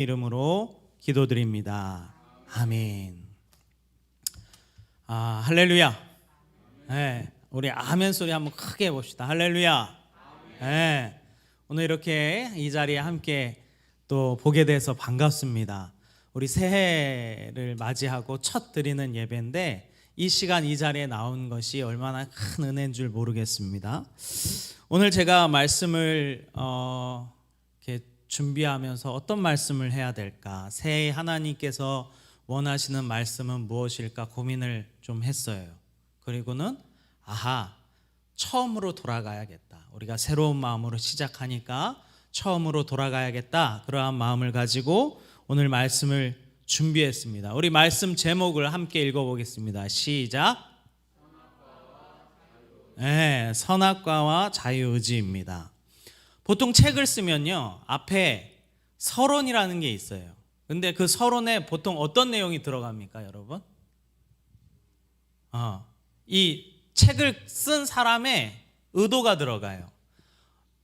이름으로 기도드립니다. 아멘. 할렐루야. 네, 우리 아멘 소리 한번 크게 해봅시다. 할렐루야. 네, 오늘 이렇게 이 자리에 함께 또 보게 돼서 반갑습니다. 우리 새해를 맞이하고 첫 드리는 예배인데 이 시간 이 자리에 나온 것이 얼마나 큰 은혜인 줄 모르겠습니다. 오늘 제가 말씀을 이렇게 준비하면서 어떤 말씀을 해야 될까, 새해 하나님께서 원하시는 말씀은 무엇일까 고민을 좀 했어요. 그리고는 처음으로 돌아가야겠다. 우리가 새로운 마음으로 시작하니까 처음으로 돌아가야겠다. 그러한 마음을 가지고 오늘 말씀을 준비했습니다. 우리 말씀 제목을 함께 읽어보겠습니다. 시작. 네, 선악과와 자유의지입니다. 보통 책을 쓰면요, 앞에 서론이라는 게 있어요. 근데 그 서론에 보통 어떤 내용이 들어갑니까, 여러분? 이 책을 쓴 사람의 의도가 들어가요.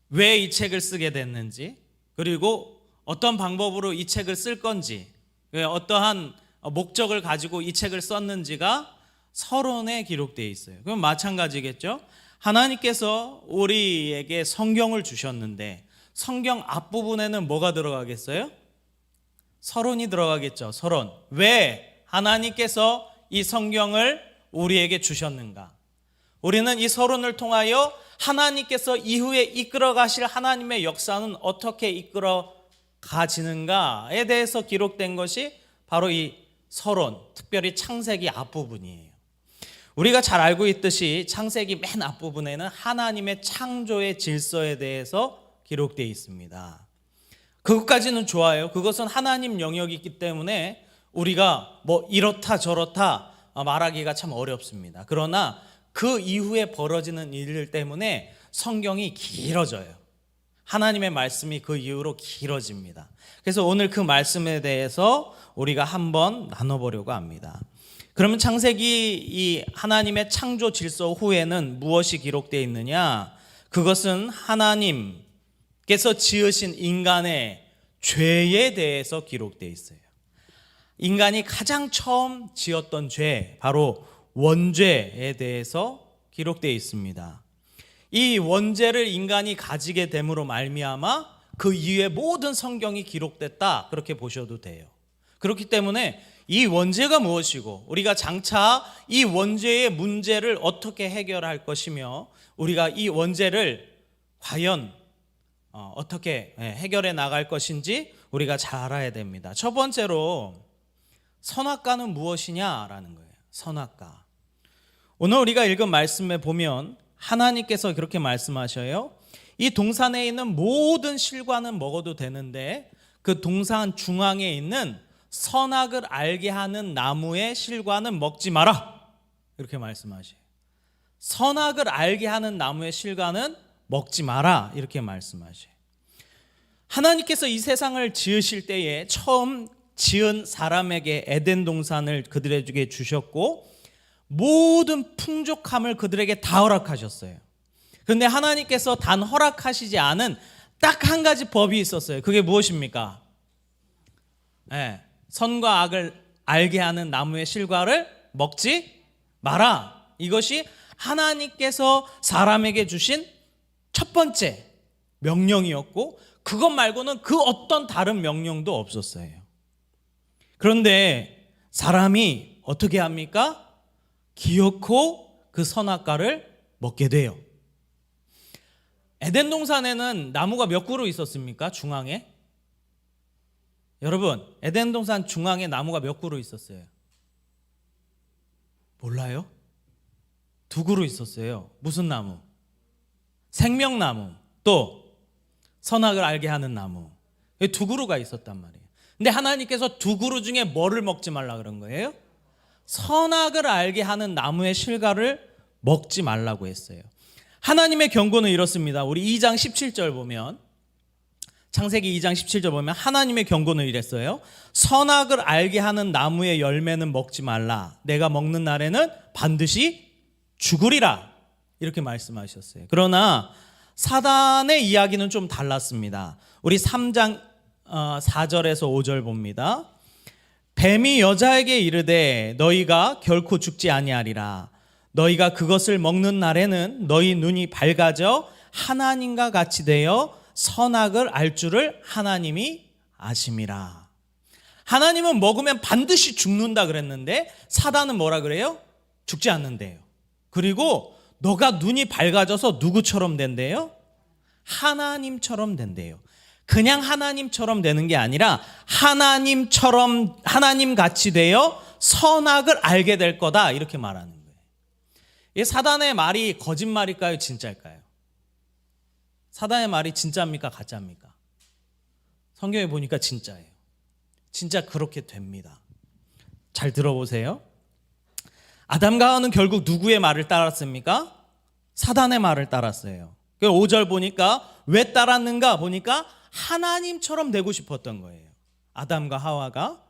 왜 이 책을 쓰게 됐는지, 그리고 어떤 방법으로 이 책을 쓸 건지, 어떠한 목적을 가지고 이 책을 썼는지가 서론에 기록되어 있어요. 그럼 마찬가지겠죠? 하나님께서 우리에게 성경을 주셨는데 성경 앞부분에는 뭐가 들어가겠어요? 서론이 들어가겠죠. 서론. 왜 하나님께서 이 성경을 우리에게 주셨는가? 우리는 이 서론을 통하여 하나님께서 이후에 이끌어 가실 하나님의 역사는 어떻게 이끌어 가지는가에 대해서 기록된 것이 바로 이 서론, 특별히 창세기 앞부분이에요. 우리가 잘 알고 있듯이 창세기 맨 앞부분에는 하나님의 창조의 질서에 대해서 기록되어 있습니다. 그것까지는 좋아요. 그것은 하나님 영역이기 때문에 우리가 뭐 이렇다 저렇다 말하기가 참 어렵습니다. 그러나 그 이후에 벌어지는 일들 때문에 성경이 길어져요. 하나님의 말씀이 그 이후로 길어집니다. 그래서 오늘 그 말씀에 대해서 우리가 한번 나눠보려고 합니다. 그러면 창세기 이 하나님의 창조 질서 후에는 무엇이 기록되어 있느냐? 그것은 하나님께서 지으신 인간의 죄에 대해서 기록되어 있어요. 인간이 가장 처음 지었던 죄, 바로 원죄에 대해서 기록되어 있습니다. 이 원죄를 인간이 가지게 됨으로 말미암아 그 이후에 모든 성경이 기록됐다, 그렇게 보셔도 돼요. 그렇기 때문에 이 원죄가 무엇이고 우리가 장차 이 원죄의 문제를 어떻게 해결할 것이며 우리가 이 원죄를 과연 어떻게 해결해 나갈 것인지 우리가 잘 알아야 됩니다. 첫 번째로 선악과는 무엇이냐라는 거예요. 선악과. 오늘 우리가 읽은 말씀에 보면 하나님께서 그렇게 말씀하셔요. 이 동산에 있는 모든 실과는 먹어도 되는데 그 동산 중앙에 있는 선악을 알게 하는 나무의 실과는 먹지 마라, 이렇게 말씀하셔요. 선악을 알게 하는 나무의 실과는 먹지 마라, 이렇게 말씀하셔요. 하나님께서 이 세상을 지으실 때에 처음 지은 사람에게 에덴 동산을 그들에게 주셨고 모든 풍족함을 그들에게 다 허락하셨어요. 그런데 하나님께서 단 허락하시지 않은 딱 한 가지 법이 있었어요. 그게 무엇입니까? 선과 악을 알게 하는 나무의 실과를 먹지 마라. 이것이 하나님께서 사람에게 주신 첫 번째 명령이었고 그것 말고는 그 어떤 다른 명령도 없었어요. 그런데 사람이 어떻게 합니까? 기어코 그 선악과를 먹게 돼요. 에덴 동산에는 나무가 몇 그루 있었습니까? 중앙에? 여러분, 에덴 동산 중앙에 나무가 몇 그루 있었어요? 몰라요? 2그루 있었어요. 무슨 나무? 생명나무, 또 선악을 알게 하는 나무. 2그루가 있었단 말이에요. 근데 하나님께서 2그루 중에 뭐를 먹지 말라 그런 거예요? 선악을 알게 하는 나무의 실과를 먹지 말라고 했어요. 하나님의 경고는 이렇습니다. 우리 2장 17절 보면, 창세기 2장 17절 보면 하나님의 경고는 이랬어요. 선악을 알게 하는 나무의 열매는 먹지 말라. 내가 먹는 날에는 반드시 죽으리라. 이렇게 말씀하셨어요. 그러나 사단의 이야기는 좀 달랐습니다. 우리 3장 4절에서 5절 봅니다. 뱀이 여자에게 이르되 너희가 결코 죽지 아니하리라. 너희가 그것을 먹는 날에는 너희 눈이 밝아져 하나님과 같이 되어 선악을 알 줄을 하나님이 아심이라. 하나님은 먹으면 반드시 죽는다 그랬는데 사단은 뭐라 그래요? 죽지 않는데요. 그리고 너가 눈이 밝아져서 누구처럼 된대요? 하나님처럼 된대요. 그냥 하나님처럼 되는 게 아니라 하나님처럼, 하나님 같이 되어 선악을 알게 될 거다, 이렇게 말하는 거예요. 이 사단의 말이 거짓말일까요? 진짜일까요? 사단의 말이 진짜입니까? 가짜입니까? 성경에 보니까 진짜예요. 진짜 그렇게 됩니다. 잘 들어보세요. 아담과 하와는 결국 누구의 말을 따랐습니까? 사단의 말을 따랐어요. 5절 보니까 왜 따랐는가 보니까 하나님처럼 되고 싶었던 거예요. 아담과 하와가.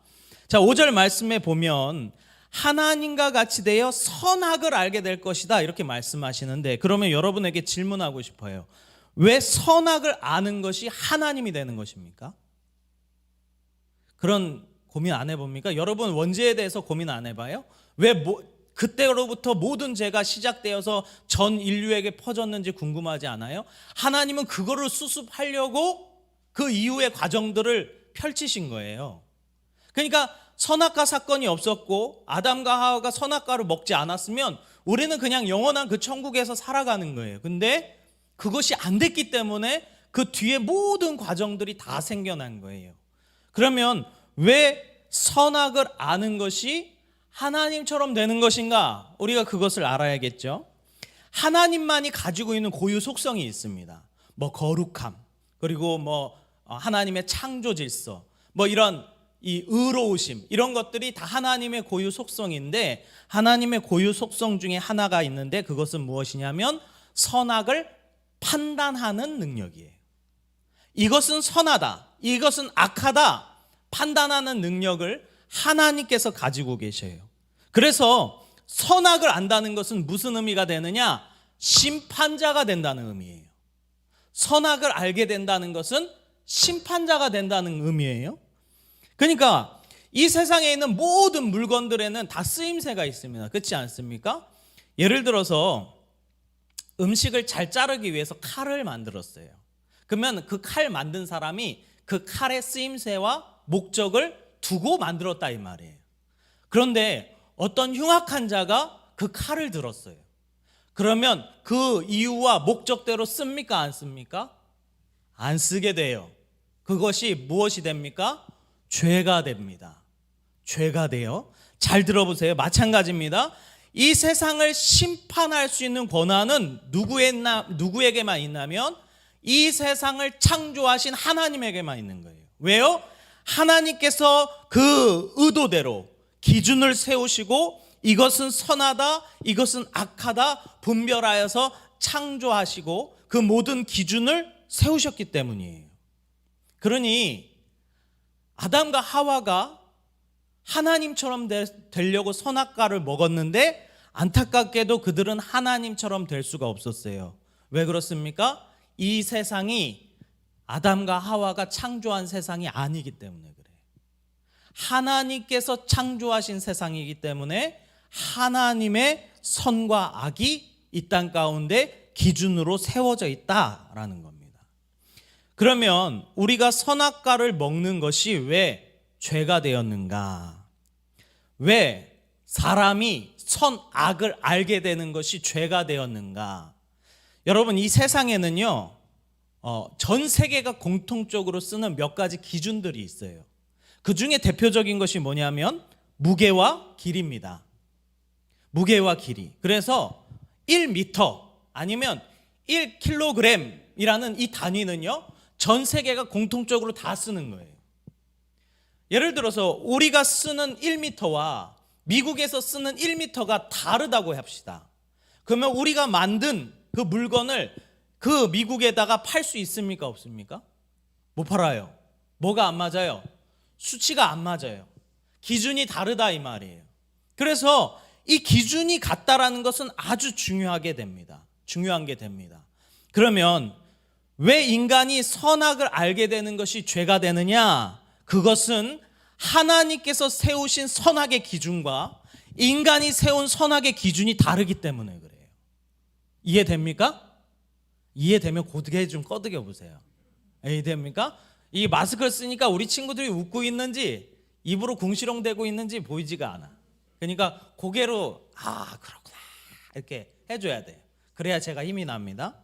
자, 5절 말씀에 보면 하나님과 같이 되어 선악을 알게 될 것이다, 이렇게 말씀하시는데, 그러면 여러분에게 질문하고 싶어요. 왜 선악을 아는 것이 하나님이 되는 것입니까? 그런 고민 안 해봅니까? 여러분 원죄에 대해서 고민 안 해봐요? 왜 그때로부터 모든 죄가 시작되어서 전 인류에게 퍼졌는지 궁금하지 않아요? 하나님은 그거를 수습하려고 그 이후의 과정들을 펼치신 거예요. 그러니까 선악과 사건이 없었고 아담과 하와가 선악과를 먹지 않았으면 우리는 그냥 영원한 그 천국에서 살아가는 거예요. 근데 그것이 안 됐기 때문에 그 뒤에 모든 과정들이 다 생겨난 거예요. 그러면 왜 선악을 아는 것이 하나님처럼 되는 것인가? 우리가 그것을 알아야겠죠. 하나님만이 가지고 있는 고유 속성이 있습니다. 뭐 거룩함, 그리고 하나님의 창조 질서, 이런 이 의로우심, 이런 것들이 다 하나님의 고유 속성인데, 하나님의 고유 속성 중에 하나가 있는데 그것은 무엇이냐면 선악을 판단하는 능력이에요. 이것은 선하다, 이것은 악하다 판단하는 능력을 하나님께서 가지고 계셔요. 그래서 선악을 안다는 것은 무슨 의미가 되느냐? 심판자가 된다는 의미예요. 선악을 알게 된다는 것은 심판자가 된다는 의미예요. 그러니까 이 세상에 있는 모든 물건들에는 다 쓰임새가 있습니다. 그렇지 않습니까? 예를 들어서 음식을 잘 자르기 위해서 칼을 만들었어요. 그러면 그 칼 만든 사람이 그 칼의 쓰임새와 목적을 두고 만들었다, 이 말이에요. 그런데 어떤 흉악한 자가 그 칼을 들었어요. 그러면 그 이유와 목적대로 씁니까? 안 씁니까? 안 쓰게 돼요. 그것이 무엇이 됩니까? 죄가 됩니다. 죄가 돼요. 잘 들어보세요. 마찬가지입니다. 이 세상을 심판할 수 있는 권한은 누구에게만 있냐면 이 세상을 창조하신 하나님에게만 있는 거예요. 왜요? 하나님께서 그 의도대로 기준을 세우시고 이것은 선하다, 이것은 악하다 분별하여서 창조하시고 그 모든 기준을 세우셨기 때문이에요. 그러니 아담과 하와가 하나님처럼 되려고 선악과를 먹었는데 안타깝게도 그들은 하나님처럼 될 수가 없었어요. 왜 그렇습니까? 이 세상이 아담과 하와가 창조한 세상이 아니기 때문에 그래요. 하나님께서 창조하신 세상이기 때문에 하나님의 선과 악이 이 땅 가운데 기준으로 세워져 있다라는 겁니다. 그러면 우리가 선악과를 먹는 것이 왜 죄가 되었는가? 왜 사람이 선악을 알게 되는 것이 죄가 되었는가? 여러분, 이 세상에는요 전 세계가 공통적으로 쓰는 몇 가지 기준들이 있어요. 그 중에 대표적인 것이 뭐냐면 무게와 길이입니다. 무게와 길이. 그래서 1m 아니면 1kg이라는 이 단위는요 전 세계가 공통적으로 다 쓰는 거예요. 예를 들어서 우리가 쓰는 1m와 미국에서 쓰는 1m가 다르다고 합시다. 그러면 우리가 만든 그 물건을 그 미국에다가 팔 수 있습니까? 없습니까? 못 팔아요. 뭐가 안 맞아요? 수치가 안 맞아요. 기준이 다르다, 이 말이에요. 그래서 이 기준이 같다라는 것은 아주 중요한 게 됩니다. 그러면 왜 인간이 선악을 알게 되는 것이 죄가 되느냐? 그것은 하나님께서 세우신 선악의 기준과 인간이 세운 선악의 기준이 다르기 때문에 그래요. 이해됩니까? 이해되면 고개 좀 꺼드겨 보세요. 이해됩니까? 이 마스크를 쓰니까 우리 친구들이 웃고 있는지 입으로 궁시렁대고 있는지 보이지가 않아. 그러니까 고개로 그렇구나 이렇게 해줘야 돼요. 그래야 제가 힘이 납니다.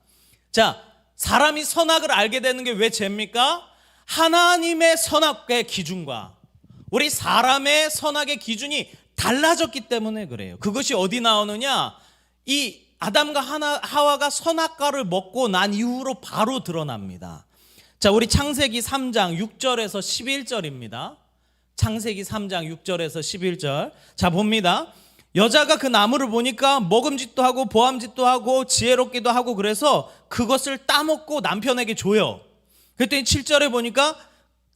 자, 사람이 선악을 알게 되는 게 왜 죄입니까? 하나님의 선악의 기준과 우리 사람의 선악의 기준이 달라졌기 때문에 그래요. 그것이 어디 나오느냐? 이 아담과 하와가 선악과를 먹고 난 이후로 바로 드러납니다. 자, 우리 창세기 3장 6절에서 11절입니다. 창세기 3장 6절에서 11절. 자, 봅니다. 여자가 그 나무를 보니까 먹음직도 하고 보암직도 하고 지혜롭기도 하고 그래서 그것을 따먹고 남편에게 줘요. 그랬더니 7절에 보니까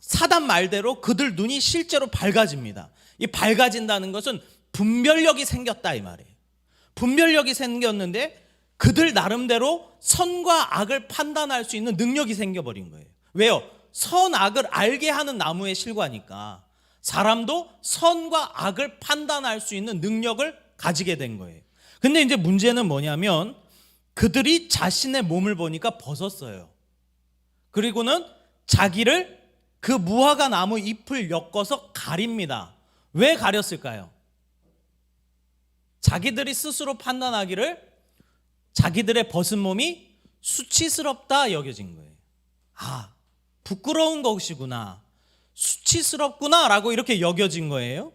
사단 말대로 그들 눈이 실제로 밝아집니다. 이 밝아진다는 것은 분별력이 생겼다 이 말이에요. 분별력이 생겼는데 그들 나름대로 선과 악을 판단할 수 있는 능력이 생겨버린 거예요. 왜요? 선악을 알게 하는 나무의 실과니까 사람도 선과 악을 판단할 수 있는 능력을 가지게 된 거예요. 근데 이제 문제는 뭐냐면 그들이 자신의 몸을 보니까 벗었어요. 그리고는 자기를 그 무화과 나무 잎을 엮어서 가립니다. 왜 가렸을까요? 자기들이 스스로 판단하기를 자기들의 벗은 몸이 수치스럽다 여겨진 거예요. 부끄러운 것이구나, 수치스럽구나 라고 이렇게 여겨진 거예요.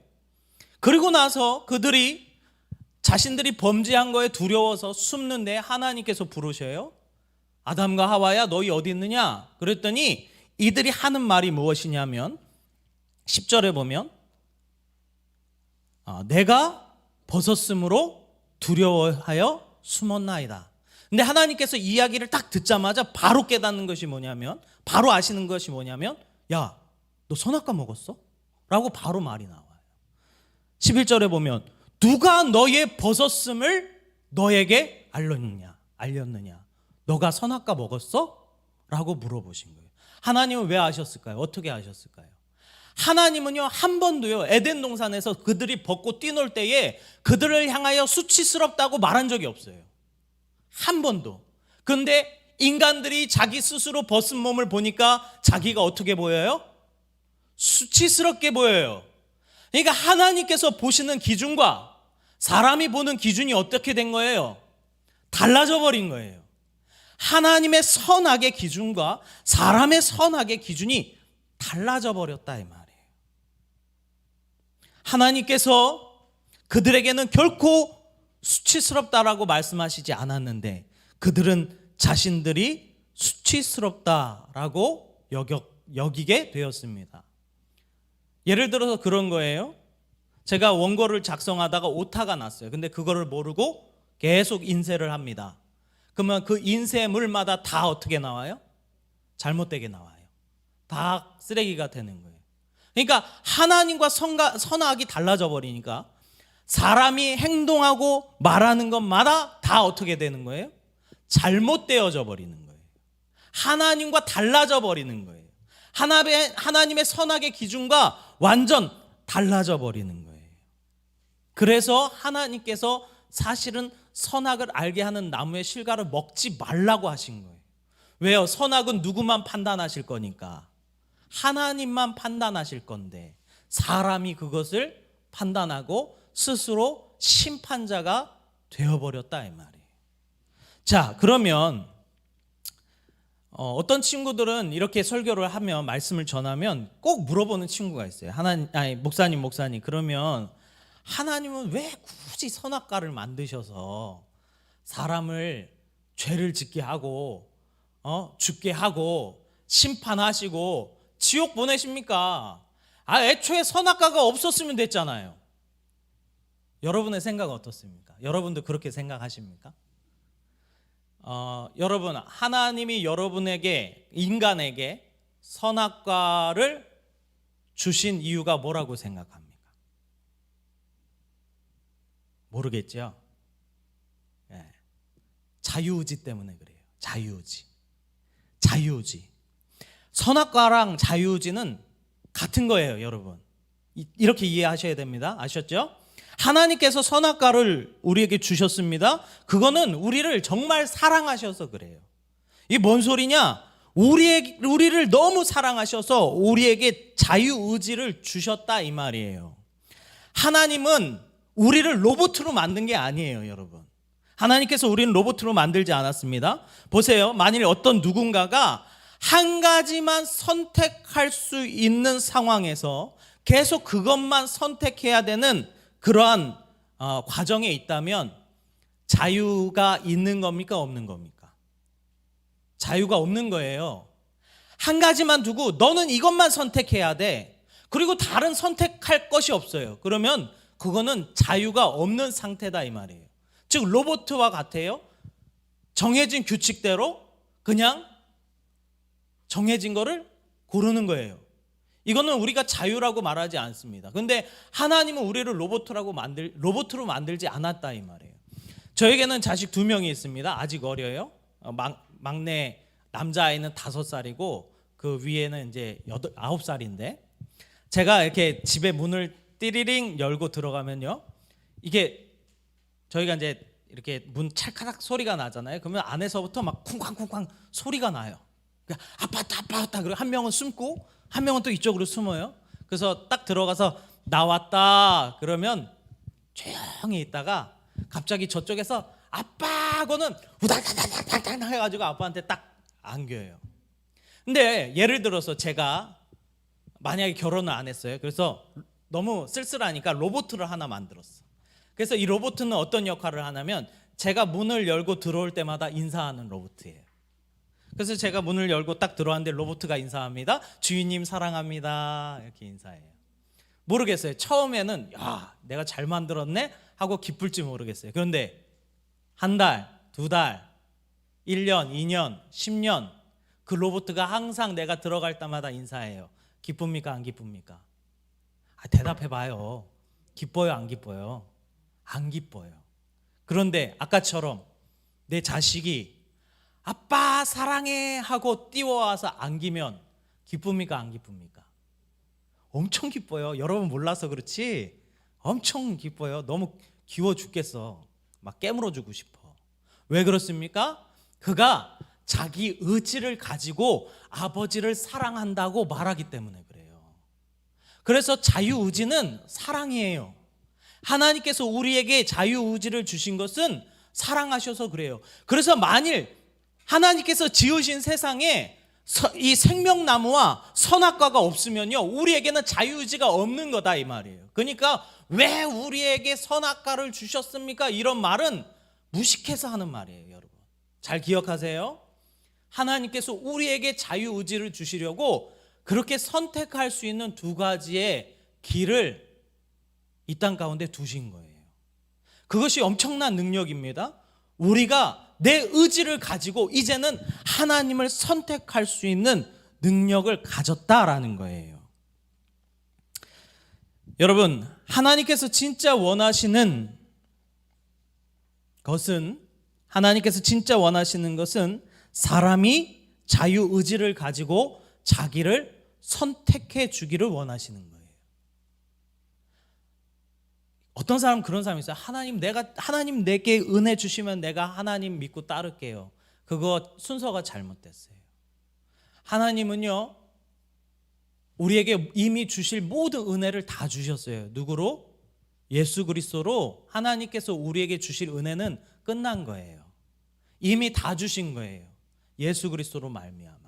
그리고 나서 그들이 자신들이 범죄한 거에 두려워서 숨는데 하나님께서 부르셔요. 아담과 하와야 너희 어디 있느냐? 그랬더니 이들이 하는 말이 무엇이냐면 10절에 보면 내가 벗었으므로 두려워하여 숨었나이다. 근데 하나님께서 이야기를 딱 듣자마자 바로 깨닫는 것이 뭐냐면, 바로 아시는 것이 뭐냐면, 야, 너 선악과 먹었어? 라고 바로 말이 나와요. 11절에 보면 누가 너의 벗었음을 너에게 알렸느냐? 너가 선악과 먹었어? 라고 물어보신 거예요. 하나님은 왜 아셨을까요? 어떻게 아셨을까요? 하나님은요, 한 번도요, 에덴 동산에서 그들이 벗고 뛰놀 때에 그들을 향하여 수치스럽다고 말한 적이 없어요. 한 번도. 그런데 인간들이 자기 스스로 벗은 몸을 보니까 자기가 어떻게 보여요? 수치스럽게 보여요. 그러니까 하나님께서 보시는 기준과 사람이 보는 기준이 어떻게 된 거예요? 달라져 버린 거예요. 하나님의 선악의 기준과 사람의 선악의 기준이 달라져 버렸다 이 말이에요. 하나님께서 그들에게는 결코 수치스럽다라고 말씀하시지 않았는데 그들은 자신들이 수치스럽다라고 여기게 되었습니다. 예를 들어서 그런 거예요. 제가 원고를 작성하다가 오타가 났어요. 근데 그거를 모르고 계속 인쇄를 합니다. 그러면 그 인쇄물마다 다 어떻게 나와요? 잘못되게 나와요. 다 쓰레기가 되는 거예요. 그러니까 하나님과 선악이 달라져 버리니까 사람이 행동하고 말하는 것마다 다 어떻게 되는 거예요? 잘못되어져 버리는 거예요. 하나님과 달라져 버리는 거예요. 하나님의 선악의 기준과 완전 달라져 버리는 거예요. 그래서 하나님께서 사실은 선악을 알게 하는 나무의 실과를 먹지 말라고 하신 거예요. 왜요? 선악은 누구만 판단하실 거니까. 하나님만 판단하실 건데 사람이 그것을 판단하고 스스로 심판자가 되어버렸다 이 말이에요. 자, 그러면 어떤 친구들은 이렇게 설교를 하면, 말씀을 전하면 꼭 물어보는 친구가 있어요. 목사님 그러면 하나님은 왜 굳이 선악과를 만드셔서 사람을 죄를 짓게 하고 죽게 하고 심판하시고 지옥 보내십니까? 애초에 선악과가 없었으면 됐잖아요. 여러분의 생각은 어떻습니까? 여러분도 그렇게 생각하십니까? 여러분, 하나님이 여러분에게, 인간에게 선악과를 주신 이유가 뭐라고 생각합니까? 모르겠죠? 자유의지 때문에 그래요. 자유의지. 선악과랑 자유의지는 같은 거예요, 여러분. 이렇게 이해하셔야 됩니다. 아셨죠? 하나님께서 선악과를 우리에게 주셨습니다. 그거는 우리를 정말 사랑하셔서 그래요. 이게 뭔 소리냐? 우리를 너무 사랑하셔서 우리에게 자유의지를 주셨다 이 말이에요. 하나님은 우리를 로봇으로 만든 게 아니에요, 여러분. 하나님께서 우리는 로봇으로 만들지 않았습니다. 보세요. 만일 어떤 누군가가 한 가지만 선택할 수 있는 상황에서 계속 그것만 선택해야 되는 그러한 과정에 있다면 자유가 있는 겁니까? 없는 겁니까? 자유가 없는 거예요. 한 가지만 두고 너는 이것만 선택해야 돼. 그리고 다른 선택할 것이 없어요. 그러면 그거는 자유가 없는 상태다 이 말이에요. 즉 로봇과 같아요. 정해진 규칙대로 그냥 정해진 거를 고르는 거예요. 이거는 우리가 자유라고 말하지 않습니다. 그런데 하나님은 우리를 로봇으로 만들지 않았다 이 말이에요. 저에게는 자식 2명이 있습니다. 아직 어려요. 막내 남자아이는 5살이고 그 위에는 이제 9살인데 제가 이렇게 집에 문을 띠리링 열고 들어가면요. 이게 저희가 이제 이렇게 문 찰카락 소리가 나잖아요. 그러면 안에서부터 막 쿵쾅쿵쾅 소리가 나요. 아빠 왔다. 그리고 한 명은 숨고 한 명은 또 이쪽으로 숨어요. 그래서 딱 들어가서 나왔다 그러면 조용히 있다가 갑자기 저쪽에서 아빠하고는 우당당당당 해가지고 아빠한테 딱 안겨요. 근데 예를 들어서 제가 만약에 결혼을 안 했어요. 그래서 너무 쓸쓸하니까 로봇을 하나 만들었어. 그래서 이 로봇은 어떤 역할을 하냐면 제가 문을 열고 들어올 때마다 인사하는 로봇이에요. 그래서 제가 문을 열고 딱 들어왔는데 로봇가 인사합니다. 주인님 사랑합니다. 이렇게 인사해요. 모르겠어요. 처음에는 야, 내가 잘 만들었네 하고 기쁠지 모르겠어요. 그런데 한 달, 2달, 1년, 2년, 10년 그 로봇가 항상 내가 들어갈 때마다 인사해요. 기쁩니까? 안 기쁩니까? 대답해봐요. 기뻐요? 안 기뻐요? 안 기뻐요. 그런데 아까처럼 내 자식이 아빠 사랑해 하고 뛰어와서 안기면 기쁩니까? 안 기쁩니까? 엄청 기뻐요. 여러분 몰라서 그렇지 엄청 기뻐요. 너무 귀여워 죽겠어. 막 깨물어주고 싶어. 왜 그렇습니까? 그가 자기 의지를 가지고 아버지를 사랑한다고 말하기 때문에 그래요. 그래서 자유의지는 사랑이에요. 하나님께서 우리에게 자유의지를 주신 것은 사랑하셔서 그래요. 그래서 만일 하나님께서 지으신 세상에 이 생명나무와 선악과가 없으면요 우리에게는 자유의지가 없는 거다 이 말이에요. 그러니까 왜 우리에게 선악과를 주셨습니까? 이런 말은 무식해서 하는 말이에요. 여러분 잘 기억하세요. 하나님께서 우리에게 자유의지를 주시려고 그렇게 선택할 수 있는 2가지의 길을 이 땅 가운데 두신 거예요. 그것이 엄청난 능력입니다. 우리가 내 의지를 가지고 이제는 하나님을 선택할 수 있는 능력을 가졌다라는 거예요. 여러분, 하나님께서 진짜 원하시는 것은 사람이 자유의지를 가지고 자기를 선택해 주기를 원하시는 거예요. 어떤 사람은 그런 사람이 있어요. 하나님 내게 은혜 주시면 내가 하나님 믿고 따를게요. 그거 순서가 잘못됐어요. 하나님은요 우리에게 이미 주실 모든 은혜를 다 주셨어요. 누구로? 예수 그리스도로 하나님께서 우리에게 주실 은혜는 끝난 거예요. 이미 다 주신 거예요. 예수 그리스도로 말미암아.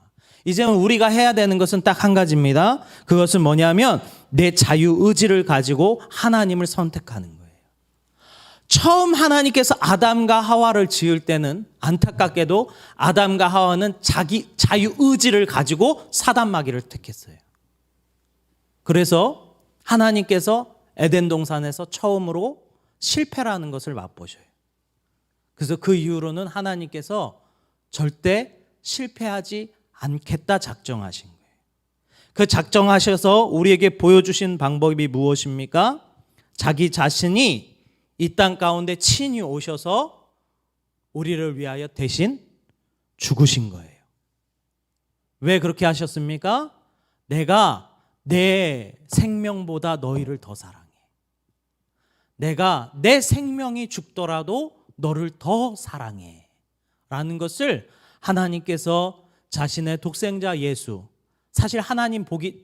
이제는 우리가 해야 되는 것은 딱 한 가지입니다. 그것은 뭐냐면 내 자유의지를 가지고 하나님을 선택하는 거예요. 처음 하나님께서 아담과 하와를 지을 때는 안타깝게도 아담과 하와는 자기 자유의지를 가지고 사단마귀를 택했어요. 그래서 하나님께서 에덴 동산에서 처음으로 실패라는 것을 맛보셔요. 그래서 그 이후로는 하나님께서 절대 실패하지 않겠다 작정하신 거예요. 그 작정하셔서 우리에게 보여주신 방법이 무엇입니까? 자기 자신이 이 땅 가운데 친히 오셔서 우리를 위하여 대신 죽으신 거예요. 왜 그렇게 하셨습니까? 내가 내 생명보다 너희를 더 사랑해. 내가 내 생명이 죽더라도 너를 더 사랑해. 라는 것을 하나님께서 자신의 독생자 예수, 사실 하나님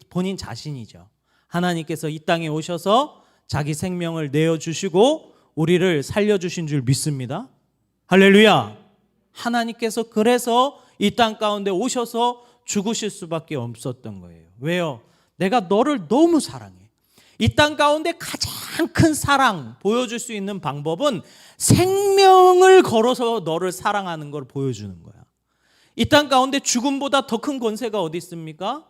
본인 자신이죠. 하나님께서 이 땅에 오셔서 자기 생명을 내어주시고 우리를 살려주신 줄 믿습니다. 할렐루야. 하나님께서 그래서 이 땅 가운데 오셔서 죽으실 수밖에 없었던 거예요. 왜요? 내가 너를 너무 사랑해. 이 땅 가운데 가장 큰 사랑 보여줄 수 있는 방법은 생명을 걸어서 너를 사랑하는 걸 보여주는 거야. 이 땅 가운데 죽음보다 더 큰 권세가 어디 있습니까?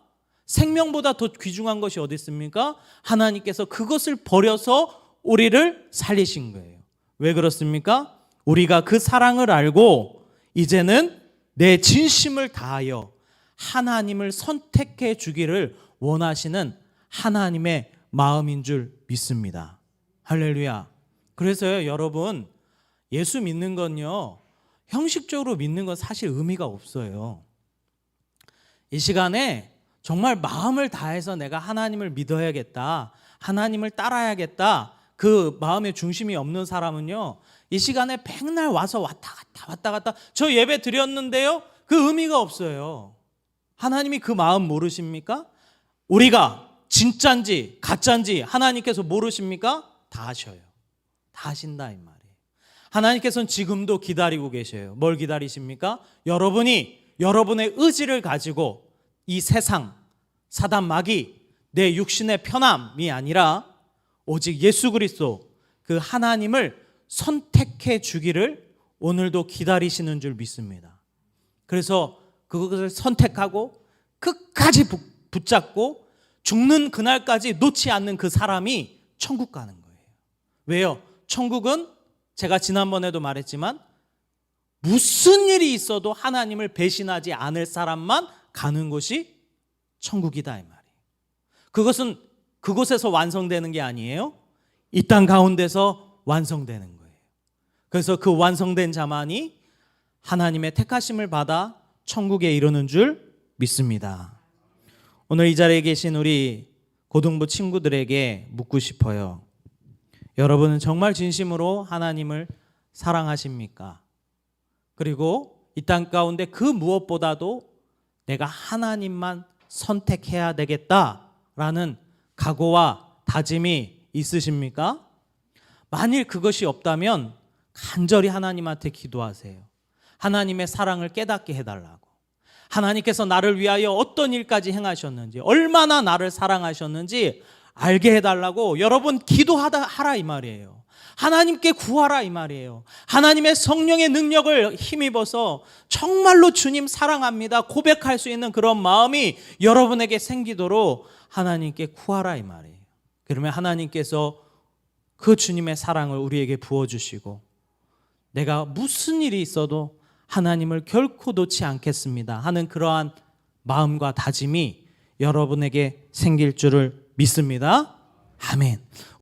생명보다 더 귀중한 것이 어디 있습니까? 하나님께서 그것을 버려서 우리를 살리신 거예요. 왜 그렇습니까? 우리가 그 사랑을 알고 이제는 내 진심을 다하여 하나님을 선택해 주기를 원하시는 하나님의 마음인 줄 믿습니다. 할렐루야. 그래서요, 여러분, 예수 믿는 건요, 형식적으로 믿는 건 사실 의미가 없어요. 이 시간에 정말 마음을 다해서 내가 하나님을 믿어야겠다, 하나님을 따라야겠다, 그 마음의 중심이 없는 사람은요, 이 시간에 백날 와서 왔다 갔다 저 예배 드렸는데요, 그 의미가 없어요. 하나님이 그 마음 모르십니까? 우리가 진짠지 가짠지 하나님께서 모르십니까? 다 아셔요. 다 아신다 이 말이에요. 하나님께서는 지금도 기다리고 계셔요. 뭘 기다리십니까? 여러분이 여러분의 의지를 가지고 이 세상, 사단 마귀, 내 육신의 편함이 아니라 오직 예수 그리스도 그 하나님을 선택해 주기를 오늘도 기다리시는 줄 믿습니다. 그래서 그것을 선택하고 끝까지 붙잡고 죽는 그날까지 놓지 않는 그 사람이 천국 가는 거예요. 왜요? 천국은 제가 지난번에도 말했지만 무슨 일이 있어도 하나님을 배신하지 않을 사람만 가는 곳이 천국이다 이 말이에요. 그것은 그곳에서 완성되는 게 아니에요. 이 땅 가운데서 완성되는 거예요. 그래서 그 완성된 자만이 하나님의 택하심을 받아 천국에 이르는 줄 믿습니다. 오늘 이 자리에 계신 우리 고등부 친구들에게 묻고 싶어요. 여러분은 정말 진심으로 하나님을 사랑하십니까? 그리고 이 땅 가운데 그 무엇보다도 내가 하나님만 선택해야 되겠다라는 각오와 다짐이 있으십니까? 만일 그것이 없다면 간절히 하나님한테 기도하세요. 하나님의 사랑을 깨닫게 해달라고. 하나님께서 나를 위하여 어떤 일까지 행하셨는지, 얼마나 나를 사랑하셨는지 알게 해달라고 여러분 기도하라 이 말이에요. 하나님께 구하라 이 말이에요. 하나님의 성령의 능력을 힘입어서 정말로 주님 사랑합니다 고백할 수 있는 그런 마음이 여러분에게 생기도록 하나님께 구하라 이 말이에요. 그러면 하나님께서 그 주님의 사랑을 우리에게 부어주시고 내가 무슨 일이 있어도 하나님을 결코 놓지 않겠습니다 하는 그러한 마음과 다짐이 여러분에게 생길 줄을 믿습니다. 아멘.